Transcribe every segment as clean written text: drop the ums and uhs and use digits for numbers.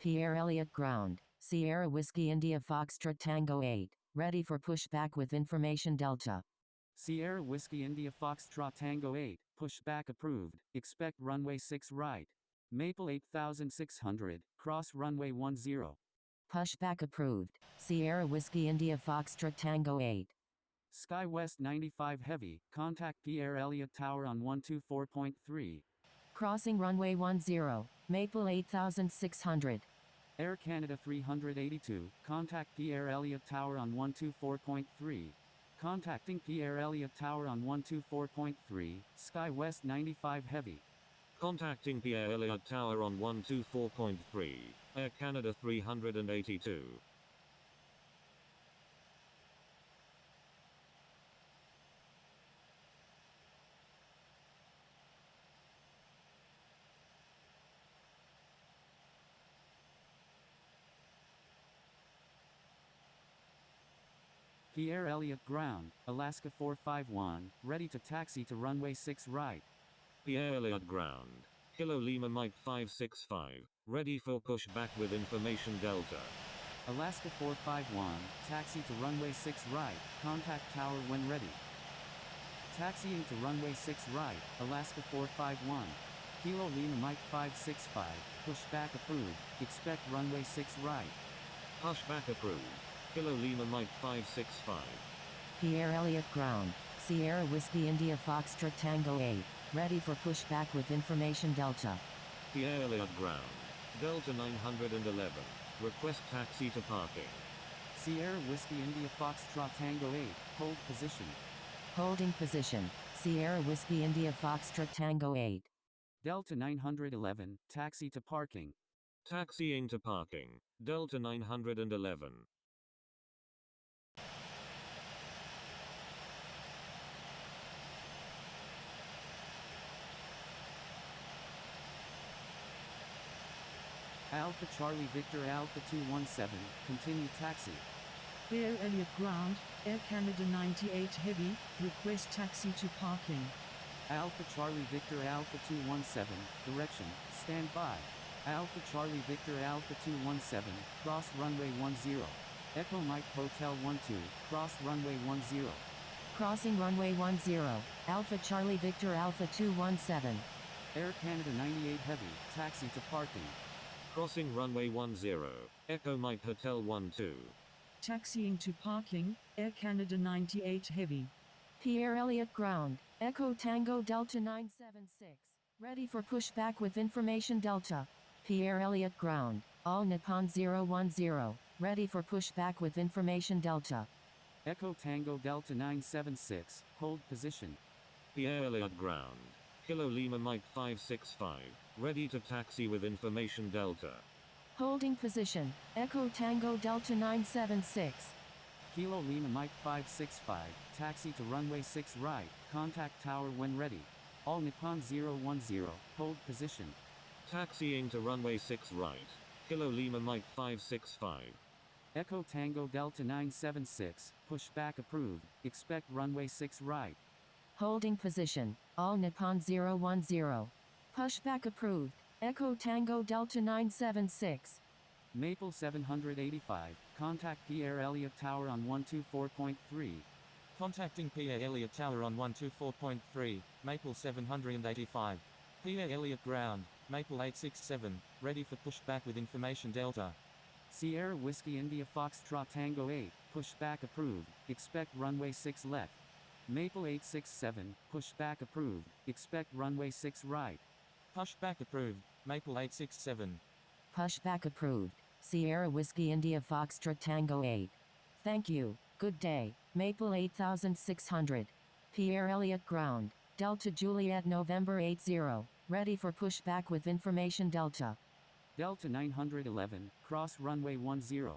Pierre Elliott Ground, Sierra Whiskey India Foxtrot Tango 8, ready for pushback with information Delta. Sierra Whiskey India Foxtrot Tango 8, pushback approved, expect runway 6 right. Maple 8600, cross runway 10. Pushback approved, Sierra Whiskey India Foxtrot Tango 8. Sky West 95 heavy, contact Pierre Elliott Tower on 124.3. Crossing runway 10, Maple 8600. Air Canada 382, contact Pierre Elliott Tower on 124.3. Contacting Pierre Elliott Tower on 124.3, Sky West 95 heavy. Contacting Pierre Elliott Tower on 124.3, Air Canada 382. Pierre Elliott Ground, Alaska 451, ready to taxi to runway 6 right. Pierre Elliott Ground, Kilo Lima Mike 565, ready for pushback with information Delta. Alaska 451, taxi to runway 6 right, contact tower when ready. Taxiing to runway 6 right, Alaska 451. Kilo Lima Mike 565, pushback approved, expect runway 6 right. Pushback approved, Kilo Lima Mike 565. Pierre Elliott Ground, Sierra Whiskey India Foxtrot Tango 8, ready for pushback with information Delta. Pierre Elliott Ground, Delta 911, request taxi to parking. Sierra Whiskey India Foxtrot Tango 8, hold position. Holding position, Sierra Whiskey India Foxtrot Tango 8. Delta 911, taxi to parking. Taxiing to parking, Delta 911. Alpha Charlie Victor Alpha 217, continue taxi. Pierre Elliott Ground, Air Canada 98 Heavy, request taxi to parking. Alpha Charlie Victor Alpha 217, direction, stand by. Alpha Charlie Victor Alpha 217, cross runway 10. Echo Mike Hotel 12, cross runway 10. Crossing runway 10, Alpha Charlie Victor Alpha 217. Air Canada 98 Heavy, taxi to parking. Crossing runway 10, Echo Mike Hotel 12. Taxiing to parking, Air Canada 98 Heavy. Pierre Elliott Ground, Echo Tango Delta 976, ready for pushback with information Delta. Pierre Elliott Ground, All Nippon 010, ready for pushback with information Delta. Echo Tango Delta 976, hold position. Pierre Elliott Ground, Kilo Lima Mike 565, ready to taxi with information Delta. Holding position, Echo Tango Delta 976. Kilo Lima Mike 565, taxi to runway 6 right, contact tower when ready. All Nippon 010, hold position. Taxiing to runway 6 right, Kilo Lima Mike 565. Echo Tango Delta 976, pushback approved, expect runway 6 right. Holding position, All Nippon 010. Pushback approved, Echo Tango Delta 976. Maple 785, contact Pierre Elliott Tower on 124.3. Contacting Pierre Elliott Tower on 124.3, Maple 785. Pierre Elliott Ground, Maple 867, ready for pushback with information Delta. Sierra Whiskey India Foxtrot Tango 8, pushback approved, expect runway 6 left. Maple 867, pushback approved, expect runway 6 right. Pushback approved, Maple 867. Pushback approved, Sierra Whiskey India Foxtrot Tango 8. Thank you, good day, Maple 8600. Pierre Elliott Ground, Delta Juliet November 80, ready for pushback with information Delta. Delta 911, cross runway 10.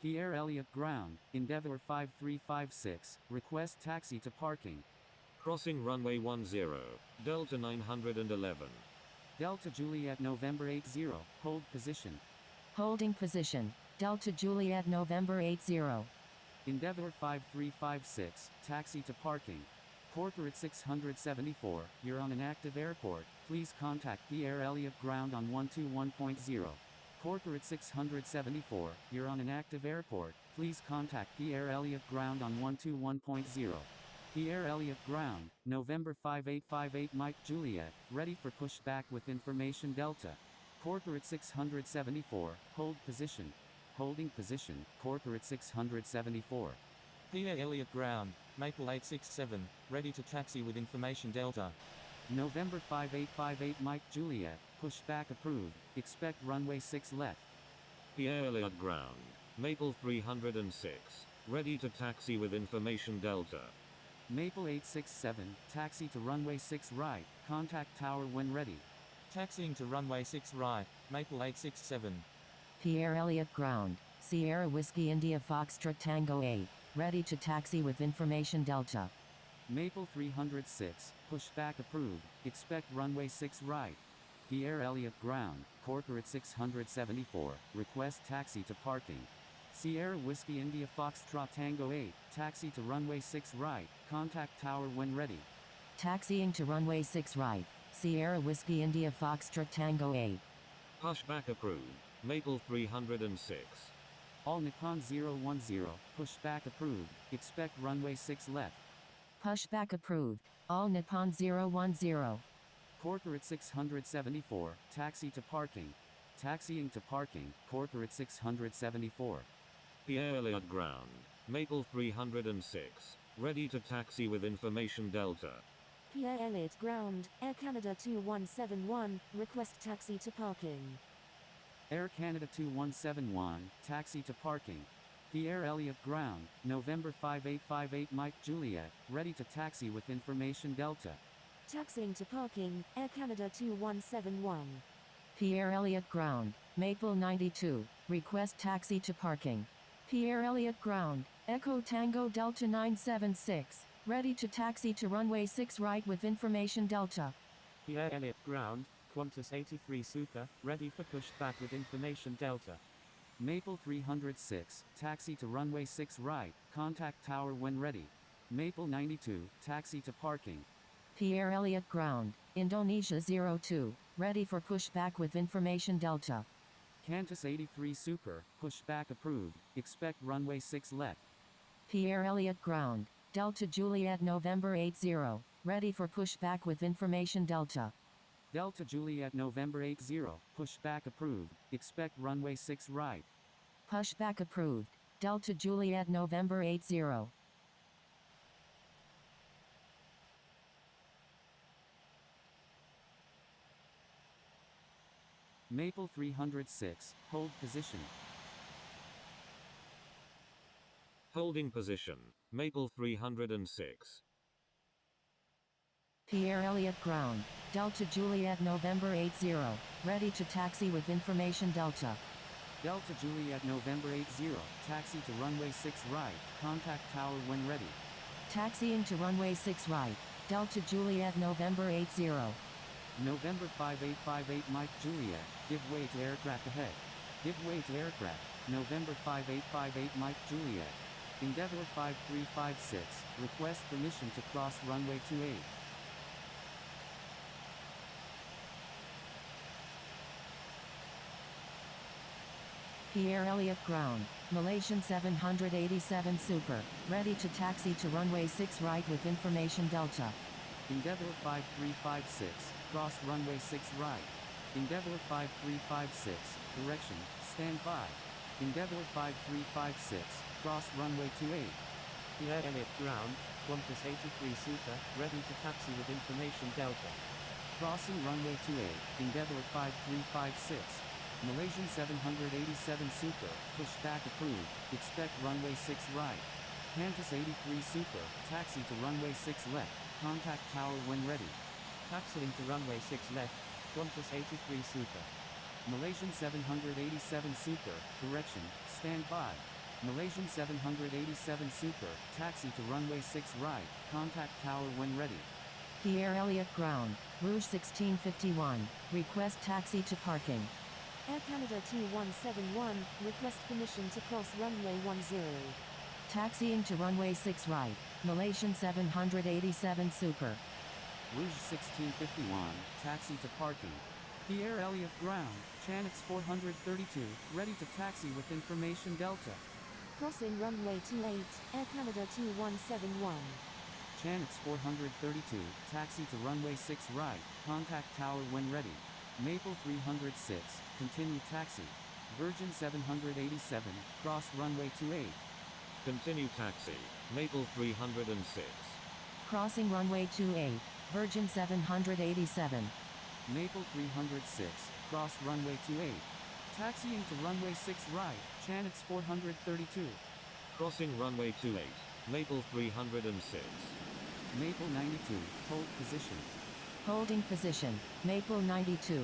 Pierre Elliott Ground, Endeavour 5356, request taxi to parking. Crossing runway 10, Delta 911. Delta Juliet November 80, hold position. Holding position, Delta Juliet November 80. Endeavour 5356, taxi to parking. Corporate 674, you're on an active airport, please contact Pierre Elliott Ground on 121.0. Corporate 674, you're on an active airport, please contact Pierre Elliott Ground on 121.0. Pierre Elliott Ground, November 5858 Mike Juliet, ready for pushback with information Delta. Corporate 674, hold position. Holding position, Corporate 674. Pierre Elliott Ground, Maple 867, ready to taxi with information Delta. November 5858 Mike Juliet, pushback approved, expect runway 6 left. Pierre Elliott Ground, Maple 306, ready to taxi with information Delta. Maple 867, taxi to runway 6 right, contact tower when ready. Taxiing to runway 6 right, Maple 867. Pierre Elliott Ground, Sierra Whiskey India Foxtrot Tango 8, ready to taxi with information Delta. Maple 306, pushback approved, expect runway 6 right. Pierre Elliott Ground, Corporate 674, request taxi to parking. Sierra Whiskey India Foxtrot Tango 8, taxi to runway 6 right, contact tower when ready. Taxiing to runway 6 right, Sierra Whiskey India Foxtrot Tango 8. Pushback approved, Maple 306. All Nippon 010, pushback approved, expect runway 6 left. Pushback approved, all Nippon 010. Corporate 674, taxi to parking. Taxiing to parking, Corporate 674. Pierre Elliott Ground, Maple 306, ready to taxi with information Delta. Pierre Elliott Ground, Air Canada 2171, request taxi to parking. Air Canada 2171, taxi to parking. Pierre Elliott Ground, November 5858 Mike Juliet, ready to taxi with information Delta. Taxiing to parking, Air Canada 2171. Pierre Elliott Ground, Maple 92, request taxi to parking. Pierre Elliott Ground, Echo Tango Delta 976, ready to taxi to runway 6 right with information Delta. Pierre Elliott Ground, Qantas 83 Super, ready for pushback with information Delta. Maple 306, taxi to runway 6 right, contact tower when ready. Maple 92, taxi to parking. Pierre Elliott Ground, Indonesia 02, ready for pushback with information Delta. Qantas 83 Super, pushback approved, expect runway 6 left. Pierre Elliott Ground, Delta Juliet November 80, ready for pushback with information Delta. Delta Juliet November 80, pushback approved, expect runway 6 right. Pushback approved, Delta Juliet November 80. Maple 306, hold position. Holding position, Maple 306. Pierre Elliott Ground, Delta Juliet November 80, ready to taxi with information Delta. Delta Juliet November 80, taxi to runway 6 right, contact tower when ready. Taxiing to runway 6 right, Delta Juliet November 80. November 5858 Mike Juliet, give way to aircraft ahead. Give way to aircraft, November 5858 Mike Juliet. Endeavour 5356, request permission to cross runway 28. Pierre Elliott Ground, Malaysian 787 Super, ready to taxi to runway 6 right with information Delta. Endeavour 5356, cross runway 6 right. Endeavour 5356, correction, stand by. Endeavour 5356, cross runway 28. Pierre Elliott Ground, Qantas 83 Super, ready to taxi with information Delta. Crossing runway 28, Endeavour 5356. Malaysian 787 Super, pushback approved, expect runway 6 right. Qantas 83 Super, taxi to runway 6 left, contact tower when ready. Taxiing to runway 6 left, Qantas 83 Super. Malaysian 787 Super, correction, stand by. Malaysian 787 Super, taxi to runway 6 right, contact tower when ready. Pierre Elliott Ground, Rouge 1651, request taxi to parking. Air Canada 2171, request permission to cross runway 10. Taxiing to runway 6 right, Malaysian 787 Super. Rouge 1651, taxi to parking. Pierre Elliott Ground, Chanix 432, ready to taxi with information Delta. Crossing runway 28, Air Canada 2171. Chanix 432, taxi to runway 6 right, contact tower when ready. Maple 306, continue taxi. Virgin 787, cross runway 28. Continue taxi. Maple 306. Crossing runway 28, Virgin 787. Maple 306, cross runway 28. Taxiing to runway 6 right, Chanix 432. Crossing runway 28. Maple 306. Maple 92, hold position. Holding position, Maple 92.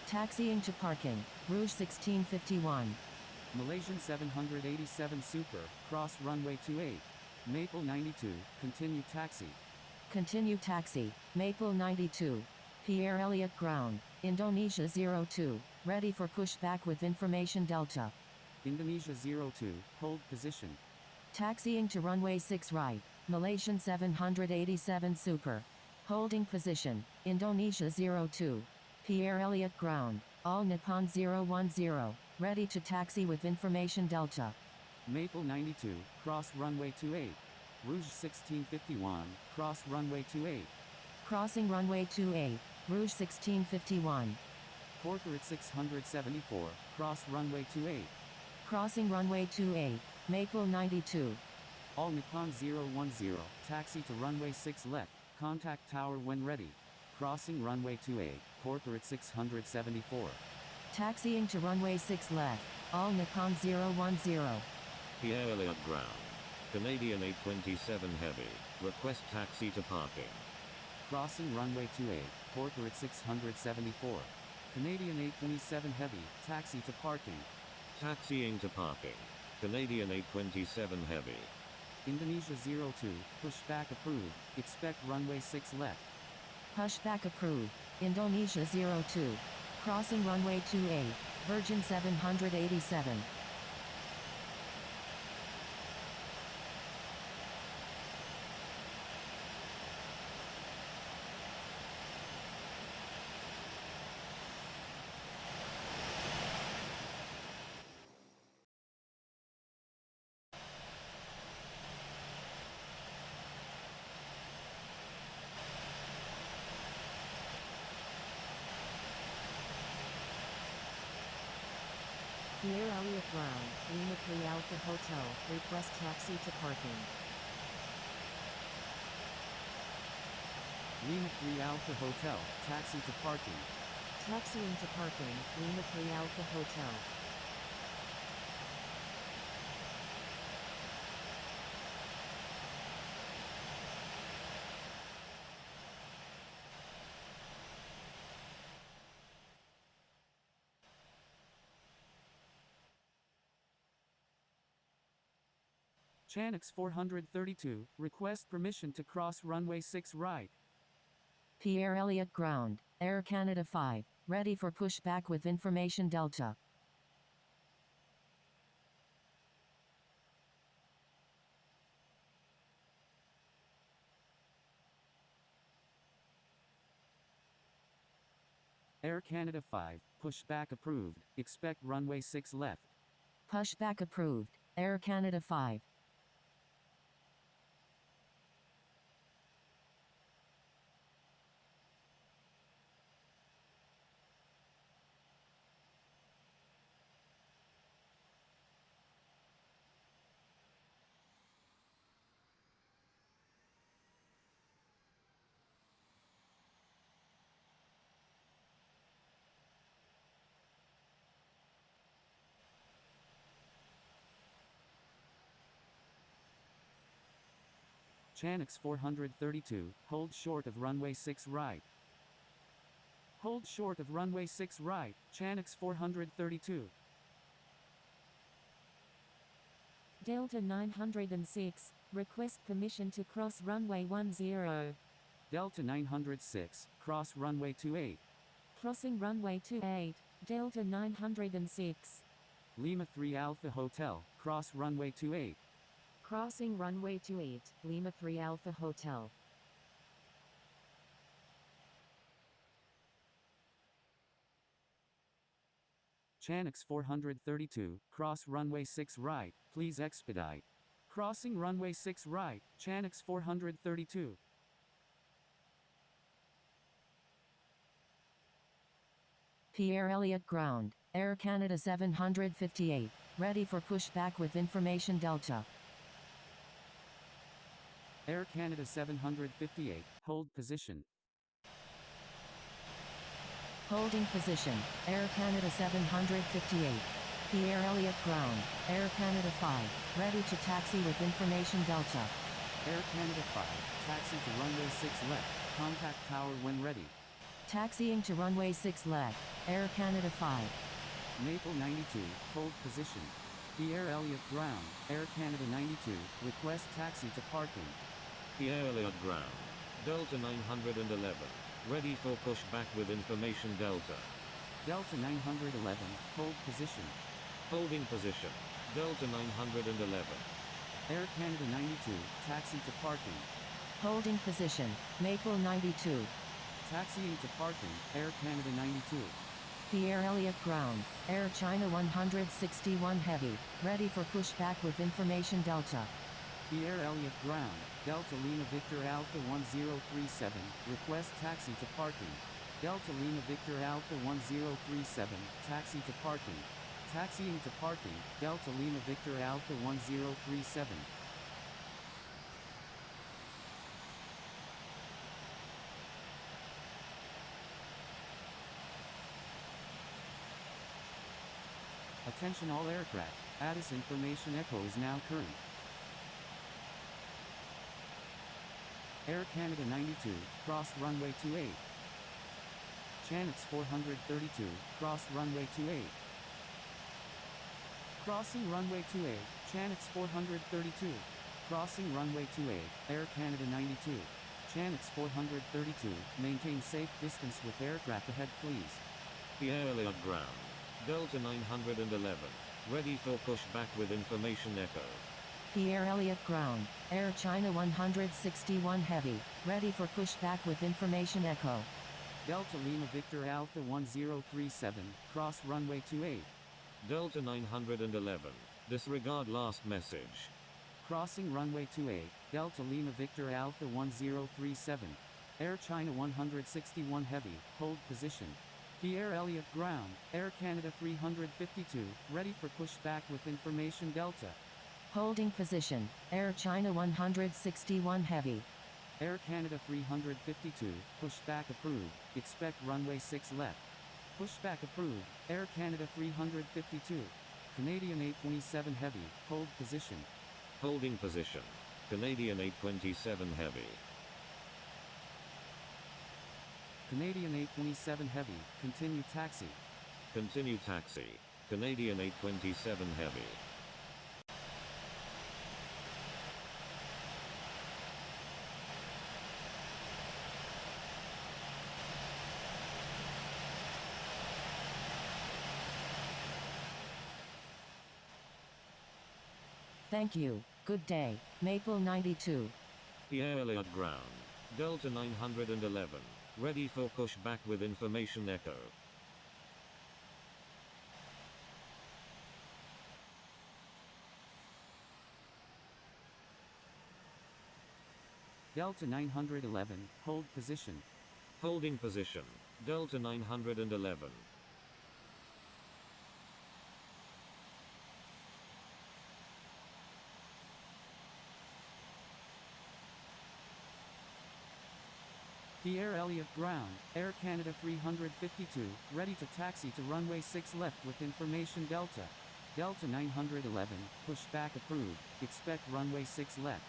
Taxiing to parking, Rouge 1651. Malaysian 787 Super, cross runway 28. Maple 92, continue taxi. Continue taxi, Maple 92. Pierre Elliott Ground, Indonesia 02, ready for pushback with information Delta. Indonesia 02, hold position. Taxiing to runway 6 right, Malaysian 787 Super. Holding position, Indonesia 02. Pierre Elliott Ground, All Nippon 010, ready to taxi with information Delta. Maple 92, cross runway 28. Rouge 1651, cross runway 28. Crossing runway 28, Rouge 1651. Corporate 674, cross runway 28. Crossing runway 28, Maple 92. All Nippon 010, taxi to runway 6 left, contact tower when ready. Crossing runway 28, Corporate 674. Taxiing to runway 6 left, All Nippon 010. Pierre Elliott Ground. Canadian 827 Heavy. Request taxi to parking. Crossing runway 28, Corporate 674. Canadian 827 Heavy, taxi to parking. Taxiing to parking. Canadian 827 Heavy. Indonesia 02, pushback approved, expect runway 6 left. Pushback approved, Indonesia 02. Crossing runway 28, Virgin 787. Pierre Elliott Ground, Lima 3 Alpha Hotel, request taxi to parking. Lima 3 Alpha Hotel, taxi to parking. Taxiing to parking, Lima 3 Alpha Hotel. Chanix 432, request permission to cross runway 6 right. Pierre Elliott Ground, Air Canada 5, ready for pushback with information Delta. Air Canada 5, pushback approved, expect runway 6 left. Pushback approved, Air Canada 5. Chanix 432, hold short of runway 6 right. Hold short of runway 6 right, Chanix 432. Delta 906, request permission to cross runway 10. Delta 906, cross runway 28. Crossing runway 28, Delta 906. Lima 3 Alpha Hotel, cross runway 28. Crossing runway 28, Lima 3 Alpha Hotel. Channix 432, cross runway 6 right, please expedite. Crossing runway 6 right, Channix 432. Pierre Elliott Ground, Air Canada 758, ready for pushback with information Delta. Air Canada 758, hold position. Holding position, Air Canada 758. Pierre Elliott Ground, Air Canada 5, ready to taxi with information Delta. Air Canada 5, taxi to runway 6 left, contact tower when ready. Taxiing to runway 6 left, Air Canada 5. Maple 92, hold position. Pierre Elliott Ground, Air Canada 92, request taxi to parking. Pierre Elliott Ground, Delta 911, ready for pushback with information Delta. Delta 911, hold position. Holding position, Delta 911. Air Canada 92, taxi to parking. Holding position, Maple 92. Taxiing to parking, Air Canada 92. Pierre Elliott Ground, Air China 161 Heavy, ready for pushback with information Delta. Pierre Elliott Ground, Delta Lima Victor Alpha 1037, request taxi to parking. Delta Lima Victor Alpha 1037, taxi to parking. Taxiing to parking, Delta Lima Victor Alpha 1037. Attention all aircraft, ATIS information echo is now current. Air Canada 92, cross runway 28. Channix 432, cross runway 28. Crossing runway 28, Channix 432. Crossing runway 28, Air Canada 92. Channix 432, maintain safe distance with aircraft ahead please. Pierre Elliott Ground, Delta 911, ready for pushback with information echo. Pierre Elliott Ground, Air China 161 Heavy, ready for pushback with information echo. Delta Lima Victor Alpha 1037, cross runway 28. Delta 911, disregard last message. Crossing runway 28, Delta Lima Victor Alpha 1037. Air China 161 Heavy, hold position. Pierre Elliott Ground, Air Canada 352, ready for pushback with information Delta. Holding position, Air China 161 Heavy. Air Canada 352, pushback approved, expect runway 6 left. Pushback approved, Air Canada 352. Canadian 827 Heavy, hold position. Holding position, Canadian 827 Heavy. Canadian 827 Heavy, continue taxi. Continue taxi, Canadian 827 Heavy. Thank you, good day, Maple 92. Pierre Elliott Ground, Delta 911, ready for pushback with information echo. Delta 911, hold position. Holding position, Delta 911. Pierre Elliott Ground, Air Canada 352, ready to taxi to runway 6 left with information Delta. Delta 911, pushback approved, expect runway 6 left.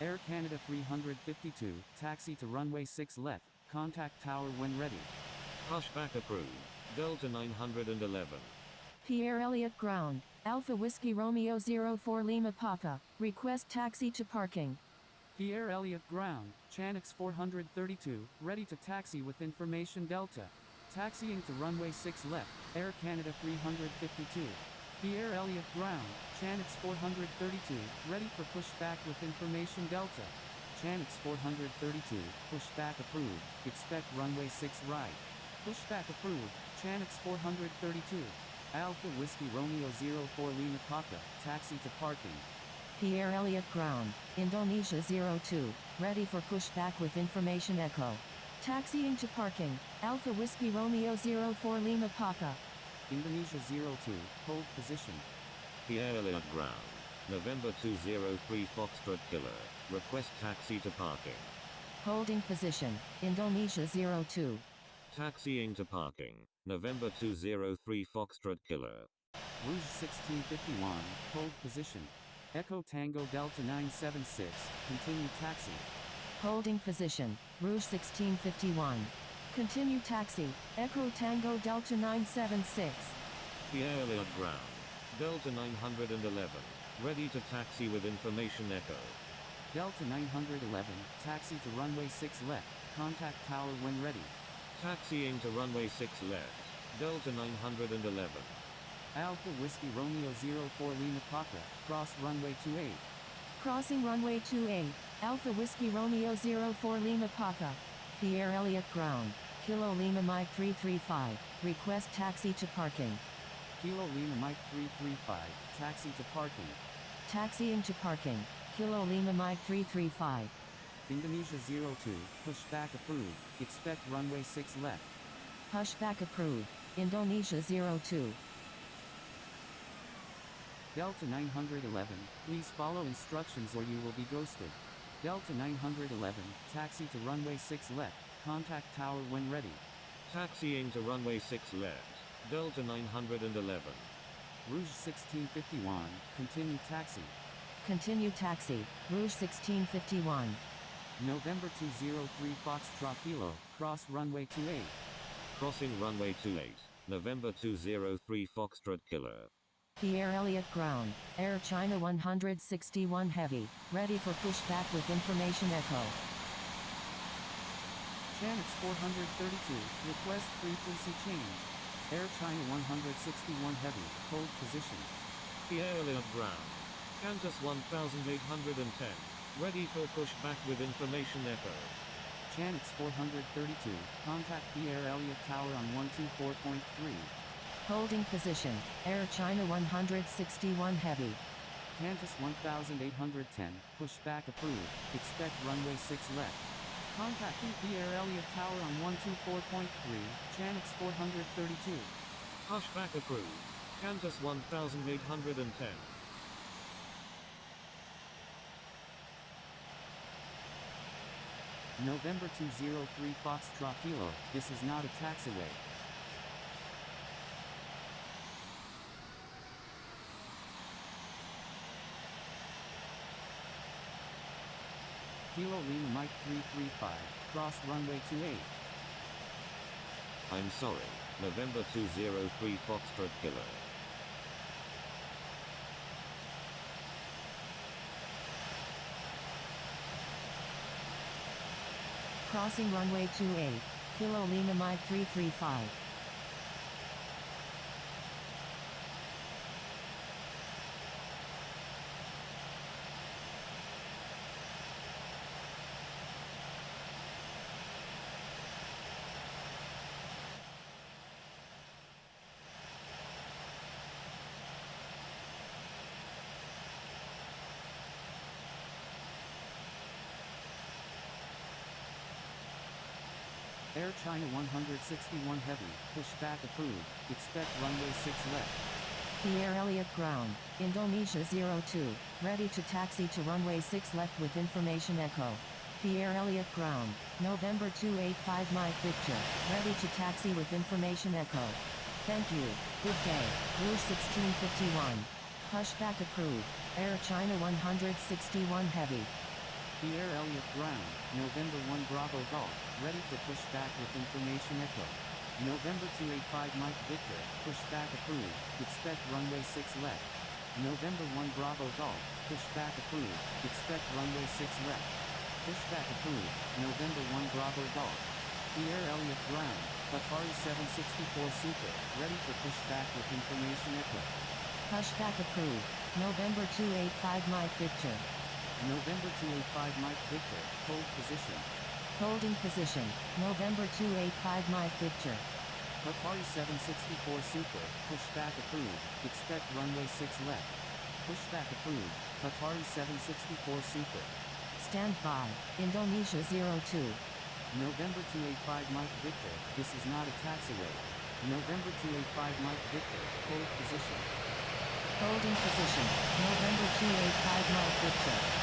Air Canada 352, taxi to runway 6 left, contact tower when ready. Pushback approved, Delta 911. Pierre Elliott Ground, Alpha Whiskey Romeo 04 Lima Papa, request taxi to parking. Pierre Elliott Ground, Channix 432, ready to taxi with information Delta. Taxiing to runway 6 left, Air Canada 352. Pierre Elliott Ground, Channix 432, ready for pushback with information Delta. Channix 432, pushback approved, expect runway 6 right. Pushback approved, Channix 432. Alpha Whiskey Romeo 04 Lima Papa, taxi to parking. Pierre Elliott Ground, Indonesia 02, ready for pushback with information echo. Taxiing to parking, Alpha Whiskey Romeo 04 Lima Papa. Indonesia 02, hold position. Pierre Elliott Ground, November 203 Foxtrot Killer, request taxi to parking. Holding position, Indonesia 02. Taxiing to parking, November 203 Foxtrot Killer. Rouge 1651, hold position. Echo Tango Delta 976, continue taxi. Holding position, Rouge 1651. Continue taxi, Echo Tango Delta 976. Pierre Elliott Ground, Delta 911, ready to taxi with information echo. Delta 911, taxi to runway 6 left, contact tower when ready. Taxiing to runway 6 left, Delta 911. Alpha Whiskey Romeo 04 Lima Papa, cross runway 28. Crossing runway 28, Alpha Whiskey Romeo 04 Lima Papa. Pierre Elliott Ground, Kilo Lima Mike 335, request taxi to parking. Kilo Lima Mike 335, taxi to parking. Taxiing to parking, Kilo Lima Mike 335. Indonesia 02, pushback approved, expect runway 6 left. Pushback approved, Indonesia 02. Delta 911, please follow instructions or you will be ghosted. Delta 911, taxi to runway 6 left, contact tower when ready. Taxiing to runway 6 left, Delta 911. Rouge 1651, continue taxi. Continue taxi, Rouge 1651. November 203 Foxtrot Kilo, cross runway 28. Crossing runway 28, November 203 Foxtrot Killer. Pierre Elliott Ground, Air China 161 Heavy, ready for pushback with information echo. Chanix 432, request frequency change. Air China 161 Heavy, hold position. Pierre Elliott Ground, Qantas 1810, ready for pushback with information echo. Chanix 432, contact Pierre Elliott Tower on 124.3. Holding position, Air China 161 Heavy. Qantas 1810, pushback approved, expect runway 6 left. Contacting Pierre Elliott Tower on 124.3, Chanix 432. Pushback approved, Qantas 1810. November 203 Foxtrot Kilo, this is not a taxiway. Kilo Lima Mike 335, cross runway 28. I'm sorry, November 203 Foxtrot Killer. Crossing runway 28, Kilo Lima Mike 335. Air China 161 Heavy, pushback approved, expect runway 6 left. Pierre Elliott Ground, Indonesia 02, ready to taxi to runway 6 left with information echo. Pierre Elliott Ground, November 285 Mike Victor, ready to taxi with information echo. Thank you, good day, Rouge 1651. Pushback approved, Air China 161 Heavy. Pierre Elliott Ground, November 1 Bravo Golf, ready for pushback with information echo. November 285 Mike Victor, pushback approved, expect runway 6 left. November 1 Bravo Golf, pushback approved, expect runway 6 left. Pushback approved, November 1 Bravo Golf. Pierre Elliott Ground, Atari 764 Super, ready for pushback with information echo. Pushback approved, November 285 Mike Victor. November 285 Mike Victor, hold position. Holding position, November 285 Mike Victor. Qatari 764 Super, pushback approved, expect runway 6 left. Pushback approved, Qatari 764 Super. Stand by. Indonesia 02. November 285 Mike Victor, this is not a taxiway. November 285 Mike Victor, hold position. Holding position. November 285 Mike Victor.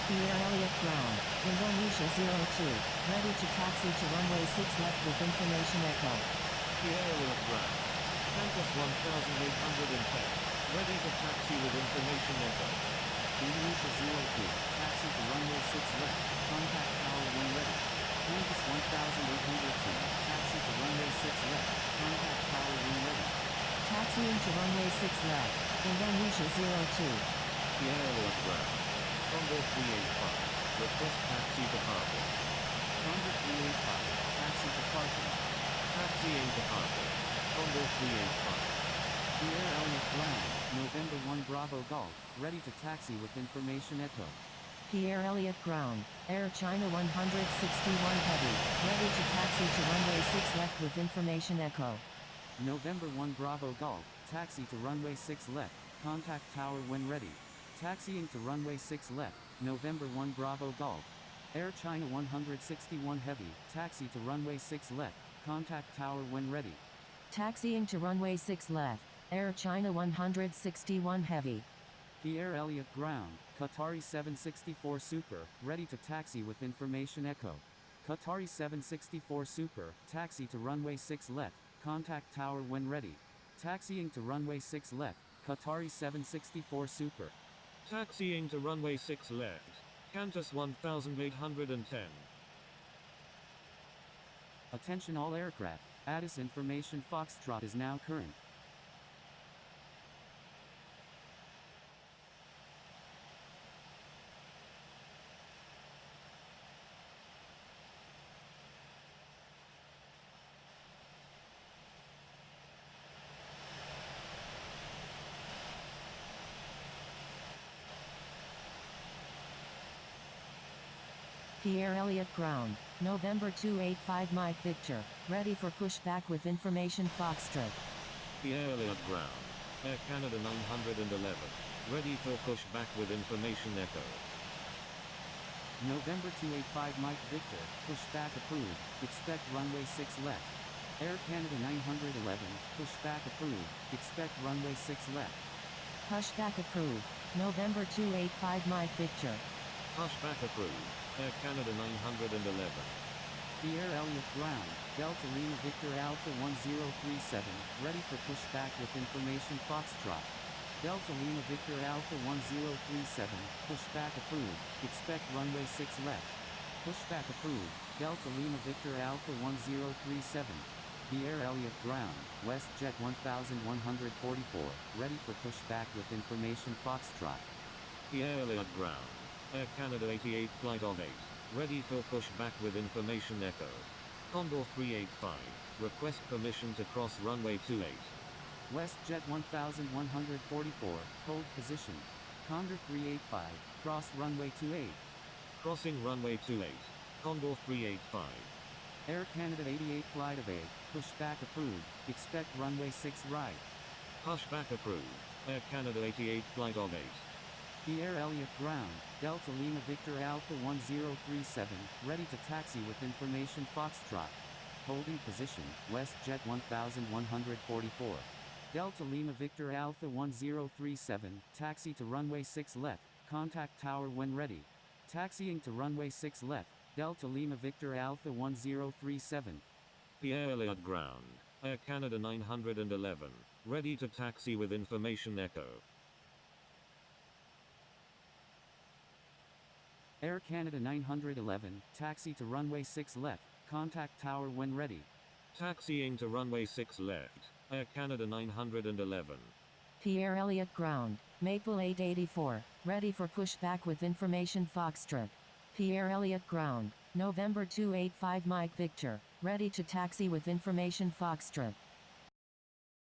Pierre Elliott Ground, Indonesia 02, ready to taxi to runway 6 left with information echo. Pierre Elliott Ground. Qantas 1810. Ready to taxi with information echo. Indonesia 02, taxi to runway 6 left, contact tower when ready. Qantas 1802, taxi to runway 6 left, contact tower when ready. Taxiing to runway 6 left, Indonesia 02. Pierre Elliott Ground. Condor 385. Request taxi to parking. Condor 385, taxi to parking. Taxiing to parking. Condor 385. Pierre Elliott Ground, November 1 Bravo Golf, ready to taxi with information echo. Pierre Elliott Ground, Air China 161 Heavy, ready to taxi to runway 6 left with information echo. November 1 Bravo Golf, taxi to runway 6 left, contact tower when ready. Taxiing to runway 6 left, November 1 Bravo Golf. Air China 161 Heavy, taxi to runway 6 left, contact tower when ready. Taxiing to runway 6 left, Air China 161 Heavy. Pierre Elliott Ground, Qatari 764 Super, ready to taxi with information echo. Qatari 764 Super, taxi to runway 6 left, contact tower when ready. Taxiing to runway 6 left, Qatari 764 Super. Taxiing to runway 6 left. Qantas 1810. Attention all aircraft, ATIS information Foxtrot is now current. Pierre Elliott Ground, November 285 Mike Victor, ready for pushback with information Foxtrot. Pierre Elliott Ground. Air Canada 911. Ready for pushback with information echo. November 285 Mike Victor, pushback approved, expect runway 6 left. Air Canada 911, pushback approved, expect runway 6 left. Pushback approved, November 285 Mike Victor. Pushback approved. Air Canada 911. Pierre Elliott Ground, Delta Lima Victor Alpha 1037, ready for pushback with information Foxtrot. Delta Lima Victor Alpha 1037, pushback approved, expect runway 6 left. Pushback approved, Delta Lima Victor Alpha 1037. Pierre Elliott Ground, WestJet 1144, ready for pushback with information Foxtrot. Pierre Elliott Ground. Air Canada 88 flight of 8. Ready for pushback with information echo. Condor 385. Request permission to cross runway 28. WestJet 1144, hold position. Condor 385, cross runway 28. Crossing runway 28. Condor 385. Air Canada 88 flight of 8, pushback approved, expect runway 6 right. Pushback approved. Air Canada 88 flight of 8. Pierre Elliott Ground, Delta Lima Victor Alpha 1037, ready to taxi with information Foxtrot. Holding position, WestJet 1144. Delta Lima Victor Alpha 1037, taxi to runway 6 left, contact tower when ready. Taxiing to runway 6 left, Delta Lima Victor Alpha 1037. Pierre Elliott Ground. Air Canada 911. Ready to taxi with information echo. Air Canada 911, taxi to runway 6 left, contact tower when ready. Taxiing to runway 6 left. Air Canada 911. Pierre Elliott Ground, Maple 884, ready for pushback with information Foxtrot. Pierre Elliott Ground, November 285 Mike Victor, ready to taxi with information Foxtrot.